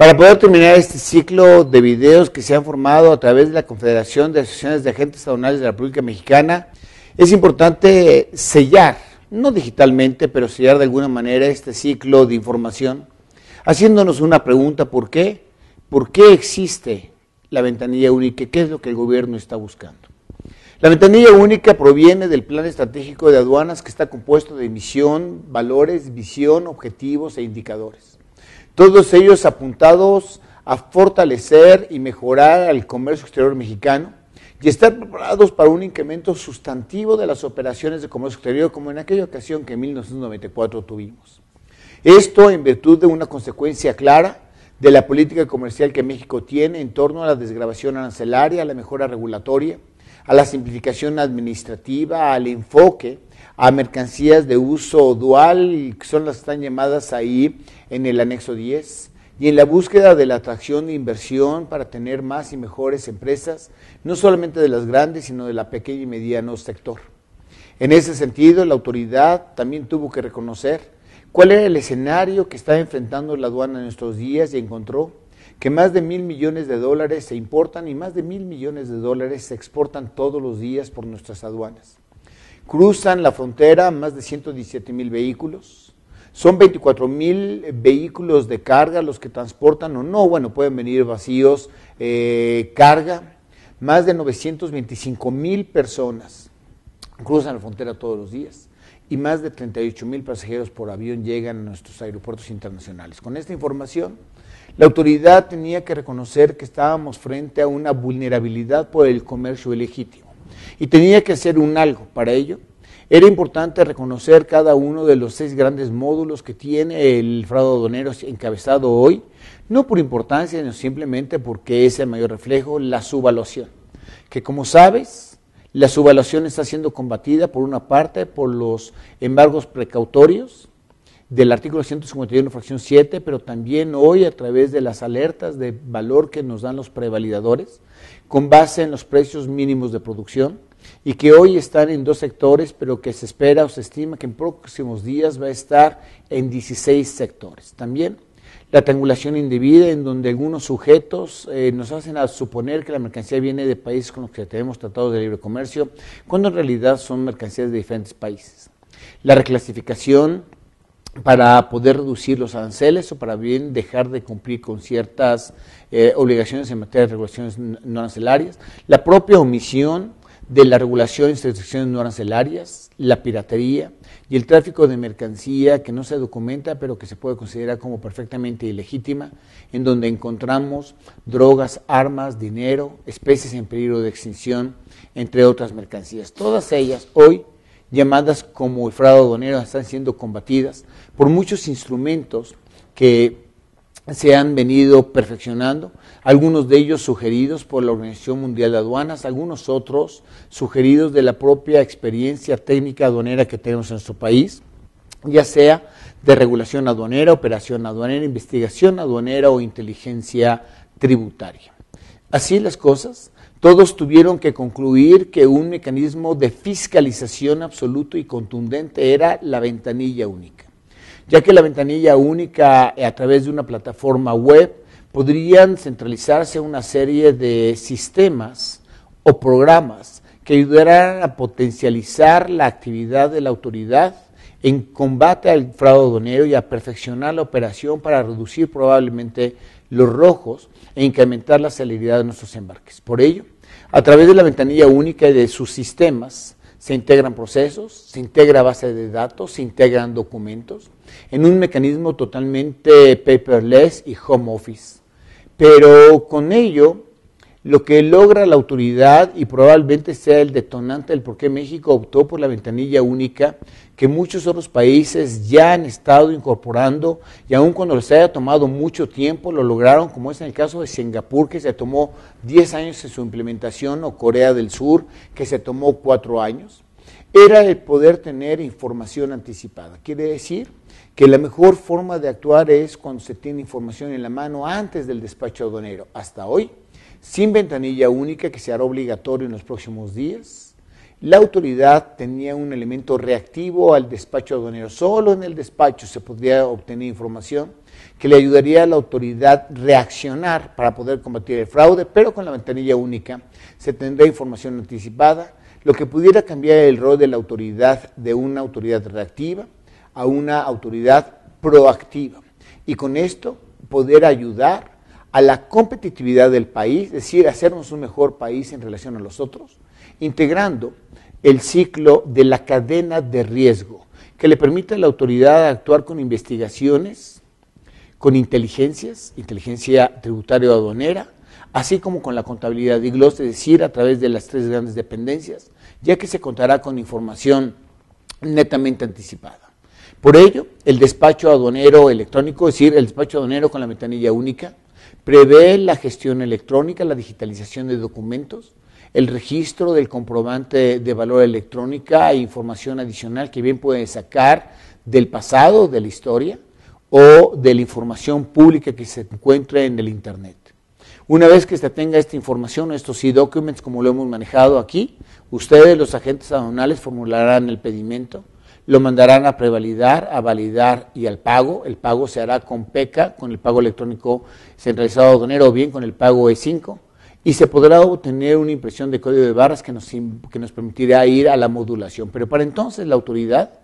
Para poder terminar este ciclo de videos que se han formado a través de la Confederación de Asociaciones de Agentes Aduanales de la República Mexicana, es importante sellar, no digitalmente, pero sellar de alguna manera este ciclo de información, haciéndonos una pregunta: ¿por qué? ¿Por qué existe la ventanilla única? ¿Qué es lo que el gobierno está buscando? La ventanilla única proviene del Plan Estratégico de Aduanas, que está compuesto de misión, valores, visión, objetivos e indicadores. Todos ellos apuntados a fortalecer y mejorar el comercio exterior mexicano y estar preparados para un incremento sustantivo de las operaciones de comercio exterior, como en aquella ocasión que en 1994 tuvimos. Esto en virtud de una consecuencia clara de la política comercial que México tiene en torno a la desgravación arancelaria, a la mejora regulatoria, a la simplificación administrativa, al enfoque a mercancías de uso dual, que son las que están llamadas ahí en el anexo 10, y en la búsqueda de la atracción de inversión para tener más y mejores empresas, no solamente de las grandes, sino de la pequeña y mediano sector. En ese sentido, la autoridad también tuvo que reconocer cuál era el escenario que estaba enfrentando la aduana en estos días y encontró que más de $1,000 millones se importan y más de $1,000 millones se exportan todos los días por nuestras aduanas. Cruzan la frontera más de 117,000 vehículos, son 24,000 vehículos de carga los que transportan o no, bueno, pueden venir vacíos, carga, más de 925,000 personas cruzan la frontera todos los días y más de 38,000 pasajeros por avión llegan a nuestros aeropuertos internacionales. Con esta información, la autoridad tenía que reconocer que estábamos frente a una vulnerabilidad por el comercio ilegítimo y tenía que hacer un algo. Para ello, era importante reconocer cada uno de los 6 grandes módulos que tiene el fraude aduanero encabezado hoy, no por importancia, sino simplemente porque es el mayor reflejo, la subvaluación, que como sabes, la subvaluación está siendo combatida por una parte por los embargos precautorios del artículo 151, fracción 7, pero también hoy a través de las alertas de valor que nos dan los prevalidadores, con base en los precios mínimos de producción, y que hoy están en 2 sectores, pero que se espera o se estima que en próximos días va a estar en 16 sectores. También la triangulación indebida, en donde algunos sujetos nos hacen a suponer que la mercancía viene de países con los que tenemos tratados de libre comercio, cuando en realidad son mercancías de diferentes países. La reclasificación para poder reducir los aranceles o para bien dejar de cumplir con ciertas obligaciones en materia de regulaciones no arancelarias, la propia omisión de la regulación y restricciones no arancelarias, la piratería y el tráfico de mercancía que no se documenta pero que se puede considerar como perfectamente ilegítima, en donde encontramos drogas, armas, dinero, especies en peligro de extinción, entre otras mercancías. Todas ellas hoy, llamadas como el fraude aduanero, están siendo combatidas por muchos instrumentos que se han venido perfeccionando, algunos de ellos sugeridos por la Organización Mundial de Aduanas, algunos otros sugeridos de la propia experiencia técnica aduanera que tenemos en nuestro país, ya sea de regulación aduanera, operación aduanera, investigación aduanera o inteligencia tributaria. Así las cosas, todos tuvieron que concluir que un mecanismo de fiscalización absoluto y contundente era la ventanilla única, ya que la ventanilla única a través de una plataforma web podrían centralizarse una serie de sistemas o programas que ayudaran a potencializar la actividad de la autoridad en combate al fraude aduanero y a perfeccionar la operación para reducir probablemente los rojos e incrementar la celeridad de nuestros embarques. Por ello, a través de la ventanilla única y de sus sistemas, se integran procesos, se integra base de datos, se integran documentos en un mecanismo totalmente paperless y home office. Pero con ello, lo que logra la autoridad, y probablemente sea el detonante del por qué México optó por la ventanilla única, que muchos otros países ya han estado incorporando, y aun cuando les haya tomado mucho tiempo, lo lograron, como es en el caso de Singapur, que se tomó 10 años en su implementación, o Corea del Sur, que se tomó 4 años, era el poder tener información anticipada. Quiere decir que la mejor forma de actuar es cuando se tiene información en la mano antes del despacho aduanero. Hasta hoy, sin ventanilla única, que se hará obligatorio en los próximos días, la autoridad tenía un elemento reactivo al despacho aduanero. Solo en el despacho se podría obtener información que le ayudaría a la autoridad reaccionar para poder combatir el fraude, pero con la ventanilla única se tendrá información anticipada, lo que pudiera cambiar el rol de la autoridad de una autoridad reactiva a una autoridad proactiva. Y con esto poder ayudar a la competitividad del país, es decir, hacernos un mejor país en relación a los otros, integrando el ciclo de la cadena de riesgo, que le permite a la autoridad actuar con investigaciones, con inteligencia tributaria o aduanera, así como con la contabilidad de IGLOS, es decir, a través de las 3 grandes dependencias, ya que se contará con información netamente anticipada. Por ello, el despacho aduanero electrónico, es decir, el despacho aduanero con la ventanilla única, prevé la gestión electrónica, la digitalización de documentos, el registro del comprobante de valor electrónica e información adicional que bien puede sacar del pasado, de la historia, o de la información pública que se encuentre en el Internet. Una vez que se tenga esta información, estos e-documents, como lo hemos manejado aquí, ustedes, los agentes aduanales, formularán el pedimento, lo mandarán a prevalidar, a validar y al pago. El pago se hará con PECA, con el pago electrónico centralizado aduanero, o bien con el pago E5, y se podrá obtener una impresión de código de barras que nos permitirá ir a la modulación. Pero para entonces la autoridad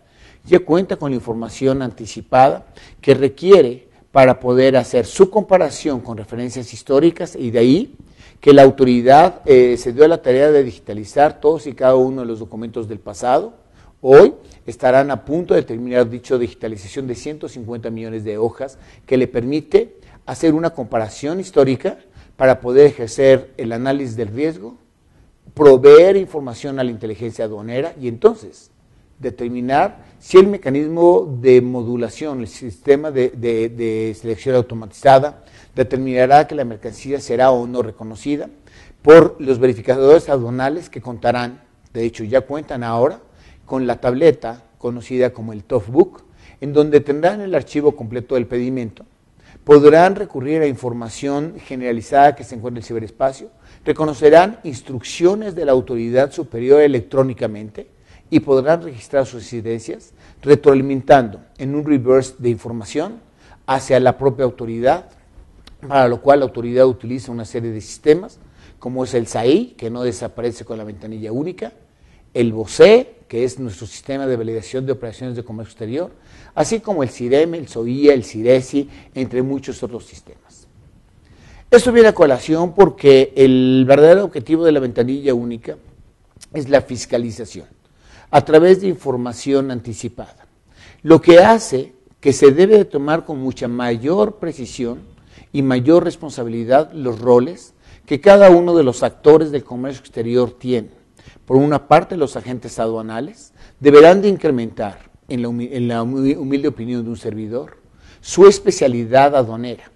ya cuenta con la información anticipada que requiere para poder hacer su comparación con referencias históricas, y de ahí que la autoridad se dio a la tarea de digitalizar todos y cada uno de los documentos del pasado. Hoy estarán a punto de terminar dicha digitalización de 150 millones de hojas que le permite hacer una comparación histórica para poder ejercer el análisis del riesgo, proveer información a la inteligencia aduanera y entonces determinar si el mecanismo de modulación, el sistema de selección automatizada, determinará que la mercancía será o no reconocida por los verificadores aduanales que contarán, de hecho ya cuentan ahora, con la tableta conocida como el TOFbook, en donde tendrán el archivo completo del pedimento, podrán recurrir a información generalizada que se encuentra en el ciberespacio, reconocerán instrucciones de la autoridad superior electrónicamente y podrán registrar sus incidencias, retroalimentando en un reverse de información hacia la propia autoridad, para lo cual la autoridad utiliza una serie de sistemas, como es el SAI, que no desaparece con la ventanilla única, el BOCE, que es nuestro sistema de validación de operaciones de comercio exterior, así como el CIREM, el SOIA, el CIRESI, entre muchos otros sistemas. Esto viene a colación porque el verdadero objetivo de la ventanilla única es la fiscalización, a través de información anticipada, lo que hace que se debe de tomar con mucha mayor precisión y mayor responsabilidad los roles que cada uno de los actores del comercio exterior tiene. Por una parte, los agentes aduanales deberán de incrementar, en la humilde opinión de un servidor, su especialidad aduanera.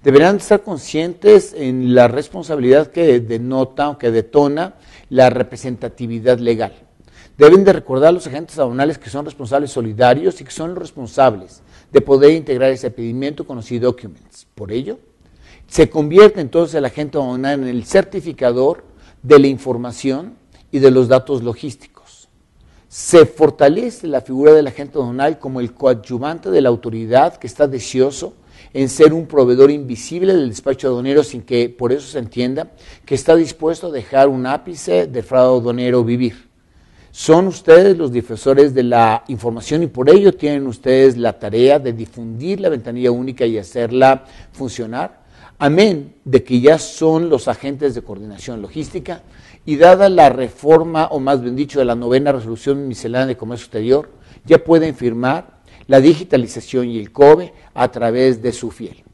Deberán de estar conscientes en la responsabilidad que denota o que detona la representatividad legal. Deben de recordar a los agentes aduanales que son responsables solidarios y que son los responsables de poder integrar ese pedimento con los e-documents. Por ello, se convierte entonces el agente aduanal en el certificador de la información y de los datos logísticos. Se fortalece la figura del agente aduanal como el coadyuvante de la autoridad que está deseoso en ser un proveedor invisible del despacho aduanero, sin que por eso se entienda que está dispuesto a dejar un ápice del fraude aduanero vivir. Son ustedes los difusores de la información y por ello tienen ustedes la tarea de difundir la ventanilla única y hacerla funcionar, amén de que ya son los agentes de coordinación logística y dada la reforma, o más bien dicho, de la 9ª resolución miscelánea de comercio exterior, ya pueden firmar la digitalización y el COBE a través de su fiel.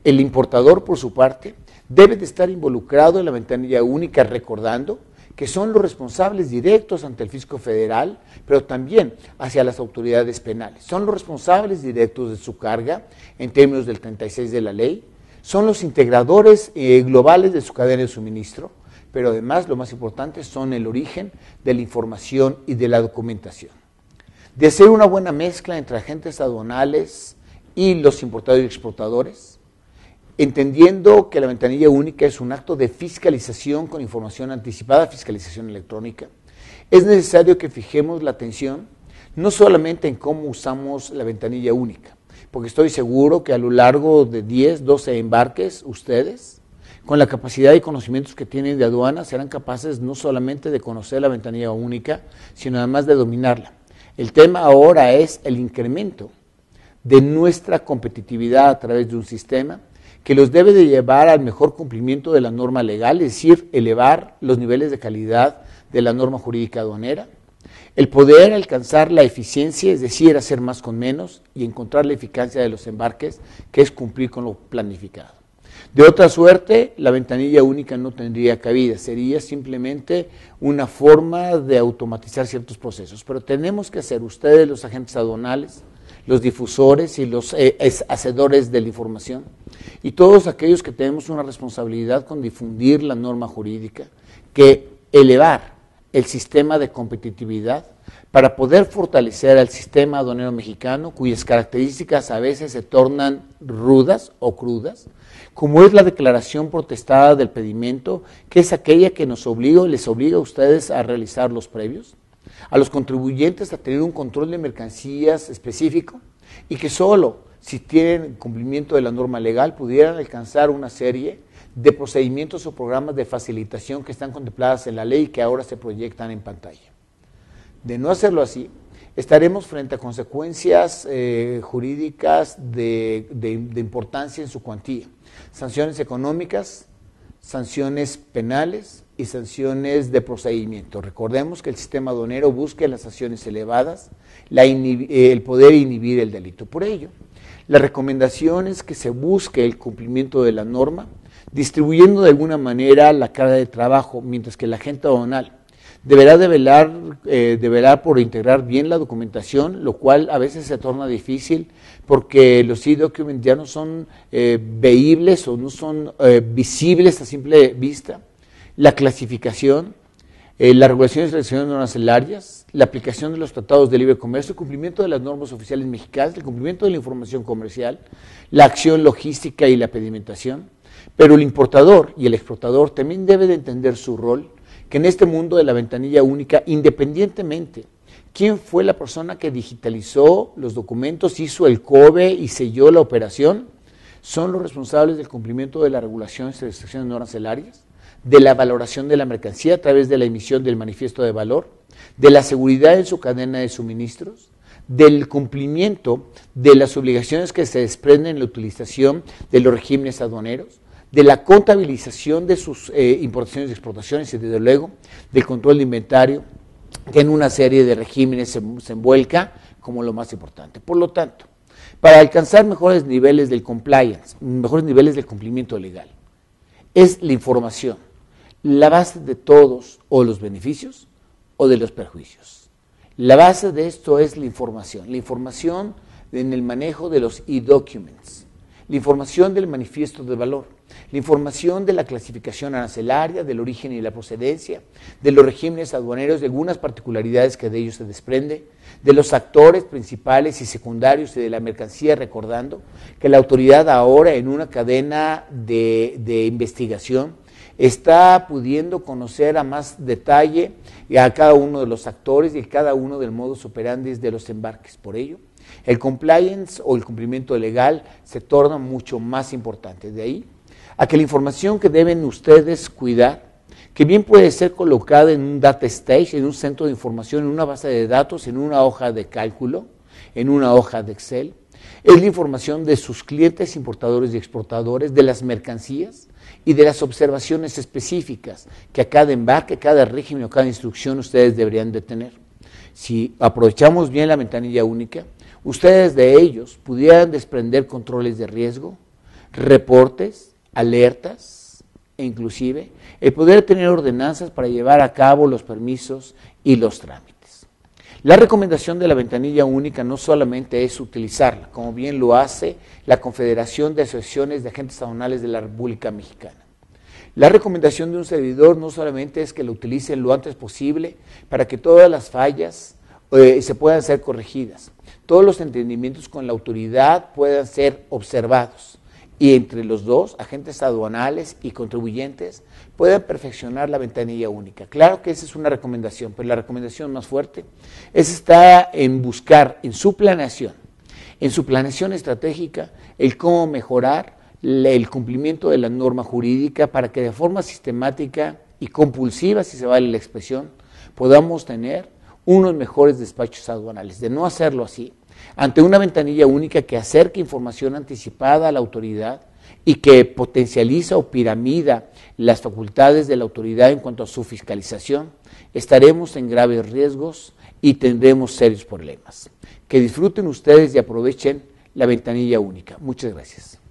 El importador, por su parte, debe de estar involucrado en la ventanilla única, recordando que son los responsables directos ante el fisco federal, pero también hacia las autoridades penales. Son los responsables directos de su carga en términos del 36 de la ley, son los integradores globales de su cadena de suministro, pero además, lo más importante, son el origen de la información y de la documentación. De hacer una buena mezcla entre agentes aduanales y los importadores y exportadores, entendiendo que la ventanilla única es un acto de fiscalización con información anticipada, fiscalización electrónica, Es necesario que fijemos la atención no solamente en cómo usamos la ventanilla única, porque estoy seguro que a lo largo de 10, 12 embarques, ustedes, con la capacidad y conocimientos que tienen de aduana, serán capaces no solamente de conocer la ventanilla única, sino además de dominarla. El tema ahora es el incremento de nuestra competitividad a través de un sistema que los debe de llevar al mejor cumplimiento de la norma legal, es decir, elevar los niveles de calidad de la norma jurídica aduanera, el poder alcanzar la eficiencia, es decir, hacer más con menos y encontrar la eficacia de los embarques, que es cumplir con lo planificado. De otra suerte, la ventanilla única no tendría cabida, sería simplemente una forma de automatizar ciertos procesos, pero tenemos que hacer ustedes, los agentes aduanales, los difusores y los hacedores de la información, y todos aquellos que tenemos una responsabilidad con difundir la norma jurídica, que elevar el sistema de competitividad para poder fortalecer al sistema aduanero mexicano, cuyas características a veces se tornan rudas o crudas, como es la declaración protestada del pedimento, que es aquella que les obliga a ustedes a realizar los previos, a los contribuyentes a tener un control de mercancías específico y que solo si tienen cumplimiento de la norma legal pudieran alcanzar una serie de procedimientos o programas de facilitación que están contempladas en la ley y que ahora se proyectan en pantalla. De no hacerlo así, estaremos frente a consecuencias jurídicas de importancia en su cuantía, sanciones económicas, sanciones penales y sanciones de procedimiento. Recordemos que el sistema aduanero busca las sanciones elevadas, el poder inhibir el delito. Por ello, la recomendación es que se busque el cumplimiento de la norma, distribuyendo de alguna manera la carga de trabajo, mientras que el agente aduanal deberá de velar por integrar bien la documentación, lo cual a veces se torna difícil porque los e-documents ya no son veíbles o no son visibles a simple vista. La clasificación, las regulaciones y selecciones arancelarias, la aplicación de los tratados de libre comercio, el cumplimiento de las normas oficiales mexicanas, el cumplimiento de la información comercial, la acción logística y la pedimentación. Pero el importador y el exportador también deben de entender su rol, que en este mundo de la ventanilla única, independientemente quién fue la persona que digitalizó los documentos, hizo el COBE y selló la operación, son los responsables del cumplimiento de las regulaciones y restricciones no arancelarias, de la valoración de la mercancía a través de la emisión del manifiesto de valor, de la seguridad en su cadena de suministros, del cumplimiento de las obligaciones que se desprenden en la utilización de los regímenes aduaneros, de la contabilización de sus importaciones y exportaciones y desde luego del control de inventario, que en una serie de regímenes se envuelca como lo más importante. Por lo tanto, para alcanzar mejores niveles del compliance, mejores niveles del cumplimiento legal, es la información la base de todos o los beneficios o de los perjuicios. La base de esto es la información en el manejo de los e-documents, la información del manifiesto de valor, la información de la clasificación arancelaria, del origen y la procedencia, de los regímenes aduaneros, de algunas particularidades que de ellos se desprende, de los actores principales y secundarios y de la mercancía, recordando que la autoridad ahora en una cadena de investigación está pudiendo conocer a más detalle a cada uno de los actores y a cada uno del modus operandi de los embarques. Por ello, el compliance o el cumplimiento legal se torna mucho más importante. De ahí a que la información que deben ustedes cuidar, que bien puede ser colocada en un data stage, en un centro de información, en una base de datos, en una hoja de cálculo, en una hoja de Excel, es la información de sus clientes, importadores y exportadores, de las mercancías y de las observaciones específicas que a cada embarque, cada régimen o cada instrucción ustedes deberían de tener. Si aprovechamos bien la ventanilla única, ustedes de ellos pudieran desprender controles de riesgo, reportes, alertas e inclusive el poder tener ordenanzas para llevar a cabo los permisos y los trámites. La recomendación de la ventanilla única no solamente es utilizarla, como bien lo hace la Confederación de Asociaciones de Agentes Aduanales de la República Mexicana. La recomendación de un servidor no solamente es que lo utilicen lo antes posible para que todas las fallas se puedan ser corregidas, todos los entendimientos con la autoridad puedan ser observados y entre los dos, agentes aduanales y contribuyentes, puedan perfeccionar la ventanilla única. Claro que esa es una recomendación, pero la recomendación más fuerte está en buscar en su planeación estratégica, el cómo mejorar el cumplimiento de la norma jurídica para que de forma sistemática y compulsiva, si se vale la expresión, podamos tener unos mejores despachos aduanales. De no hacerlo así, ante una ventanilla única que acerque información anticipada a la autoridad y que potencializa o piramida las facultades de la autoridad en cuanto a su fiscalización, estaremos en graves riesgos y tendremos serios problemas. Que disfruten ustedes y aprovechen la ventanilla única. Muchas gracias.